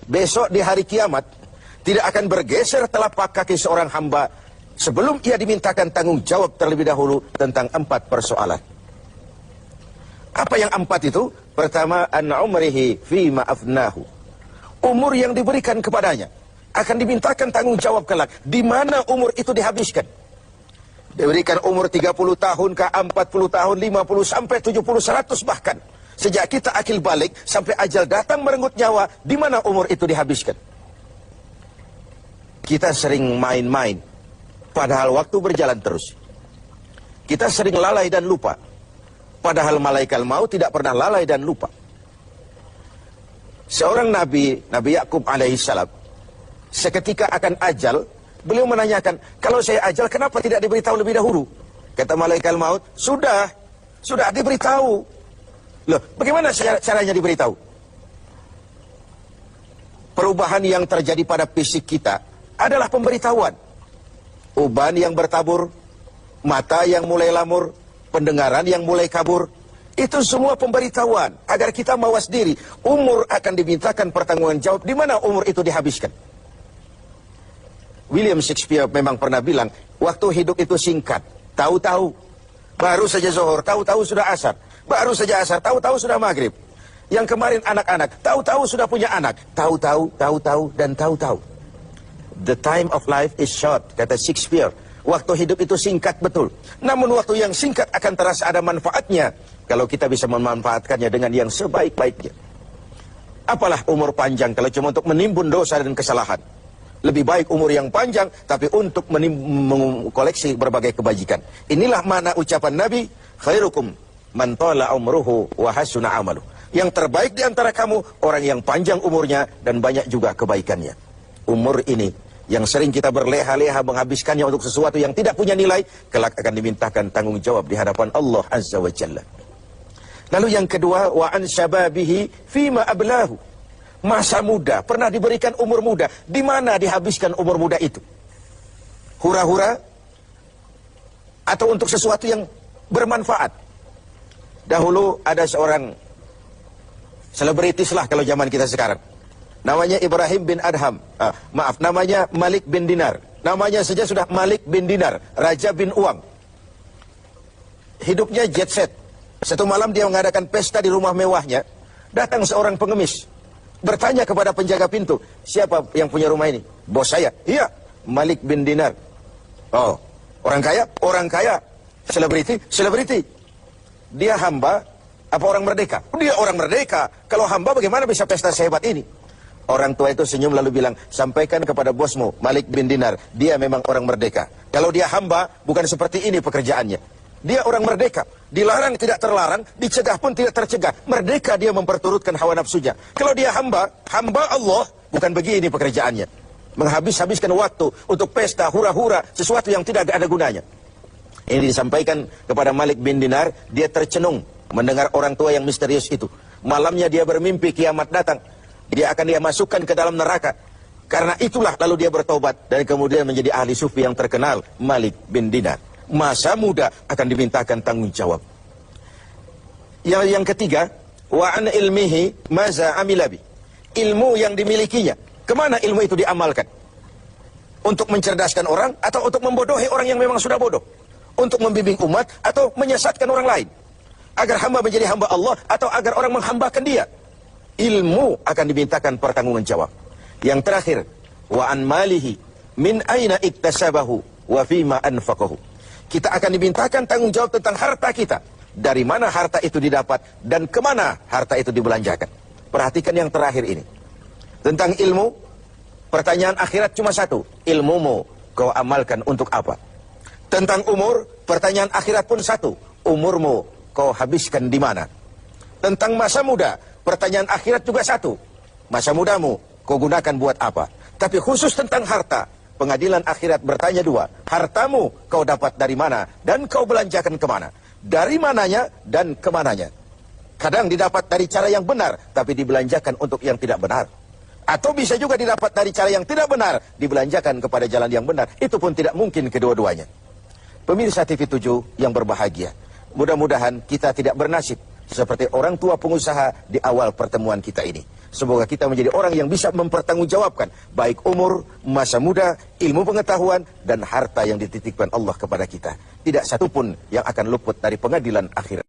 besok di hari kiamat tidak akan bergeser telapak kaki seorang hamba sebelum ia dimintakan tanggung jawab terlebih dahulu tentang 4 persoalan. Apa yang 4 itu? Pertama, an umrihi fima afnahu. Umur yang diberikan kepadanya akan dimintakan tanggung jawab kelak. Di mana umur itu dihabiskan? Diberikan umur 30 tahun ke 40 tahun, 50 sampai 70, 100 bahkan. Sejak kita akil balik sampai ajal datang merenggut nyawa, di mana umur itu dihabiskan? Kita sering main-main, padahal waktu berjalan terus. Kita sering lalai dan lupa, padahal malaikat maut tidak pernah lalai dan lupa. Seorang Nabi Yakub alaihissalam, seketika akan ajal, beliau menanyakan, kalau saya ajal kenapa tidak diberitahu lebih dahulu? Kata malaikat maut, sudah diberitahu. Loh, bagaimana caranya diberitahu? Perubahan yang terjadi pada fisik kita adalah pemberitahuan. Uban yang bertabur, mata yang mulai lamur, pendengaran yang mulai kabur, itu semua pemberitahuan agar kita mawas diri. Umur akan dimintakan pertanggungan jawab, di mana umur itu dihabiskan. William Shakespeare memang pernah bilang, waktu hidup itu singkat. Tahu-tahu baru saja zuhur, tahu-tahu sudah asar. Baru saja asar, tahu-tahu sudah maghrib. Yang kemarin anak-anak, tahu-tahu sudah punya anak. Tahu-tahu, dan tahu-tahu. The time of life is short, kata Shakespeare. Waktu hidup itu singkat betul. Namun waktu yang singkat akan terasa ada manfaatnya kalau kita bisa memanfaatkannya dengan yang sebaik-baiknya. Apalah umur panjang kalau cuma untuk menimbun dosa dan kesalahan. Lebih baik umur yang panjang tapi untuk mengkoleksi berbagai kebajikan. Inilah makna ucapan Nabi, khairukum man tala umruhu wa hasuna amalu. Yang terbaik di antara kamu orang yang panjang umurnya dan banyak juga kebaikannya. Umur ini yang sering kita berleha-leha menghabiskannya untuk sesuatu yang tidak punya nilai, kelak akan dimintakan tanggung jawab di hadapan Allah Azza wa Jalla. Lalu yang kedua, wa an syababihi fima ablahu. Masa muda, pernah diberikan umur muda, di mana dihabiskan umur muda itu? Hura-hura atau untuk sesuatu yang bermanfaat? Dahulu ada seorang selebritis lah kalau zaman kita sekarang. Namanya Ibrahim bin Adham. Namanya Malik bin Dinar. Namanya saja sudah Malik bin Dinar, Raja bin Uang. Hidupnya jet set. Satu malam dia mengadakan pesta di rumah mewahnya. Datang seorang pengemis. Bertanya kepada penjaga pintu, siapa yang punya rumah ini? Bos saya. Iya, Malik bin Dinar. Oh, orang kaya? Orang kaya. Selebriti? Selebriti. Dia hamba apa orang merdeka? Dia orang merdeka. Kalau hamba bagaimana bisa pesta sehebat ini? Orang tua itu senyum lalu bilang, sampaikan kepada bosmu, Malik bin Dinar, dia memang orang merdeka. Kalau dia hamba, bukan seperti ini pekerjaannya. Dia orang merdeka, dilarang tidak terlarang, dicegah pun tidak tercegah. Merdeka dia memperturutkan hawa nafsunya. Kalau dia hamba Allah, bukan begini pekerjaannya. Menghabis-habiskan waktu untuk pesta, hura-hura, sesuatu yang tidak ada gunanya. Ini disampaikan kepada Malik bin Dinar, dia tercenung mendengar orang tua yang misterius itu. Malamnya dia bermimpi kiamat datang. Dia akan dia masukkan ke dalam neraka. Karena itulah lalu dia bertobat dan kemudian menjadi ahli sufi yang terkenal, Malik bin Dinar. Masa muda akan dimintakan tanggung jawab. Yang ketiga, wa an ilmihi maza amilabi. Ilmu yang dimilikinya, kemana ilmu itu diamalkan? Untuk mencerdaskan orang atau untuk membodohi orang yang memang sudah bodoh? Untuk membimbing umat atau menyesatkan orang lain? Agar hamba menjadi hamba Allah atau agar orang menghambakan dia? Ilmu akan dimintakan pertanggungan jawab. Yang terakhir, wa an malihi min aina iktasabahu wa fima anfaqahu. Kita akan dimintakan tanggung jawab tentang harta kita. Dari mana harta itu didapat dan kemana harta itu dibelanjakan. Perhatikan yang terakhir ini. Tentang ilmu, pertanyaan akhirat cuma satu. Ilmumu kau amalkan untuk apa? Tentang umur, pertanyaan akhirat pun satu. Umurmu kau habiskan di mana? Tentang masa muda, pertanyaan akhirat juga satu. Masa mudamu kau gunakan buat apa? Tapi khusus tentang harta, pengadilan akhirat bertanya dua. Hartamu kau dapat dari mana dan kau belanjakan kemana? Dari mananya dan kemananya? Kadang didapat dari cara yang benar, tapi dibelanjakan untuk yang tidak benar. Atau bisa juga didapat dari cara yang tidak benar, dibelanjakan kepada jalan yang benar. Itu pun tidak mungkin kedua-duanya. Pemirsa TV 7 yang berbahagia, mudah-mudahan kita tidak bernasib seperti orang tua pengusaha di awal pertemuan kita ini. Semoga kita menjadi orang yang bisa mempertanggungjawabkan baik umur, masa muda, ilmu pengetahuan, dan harta yang dititipkan Allah kepada kita. Tidak satupun yang akan luput dari pengadilan akhirat.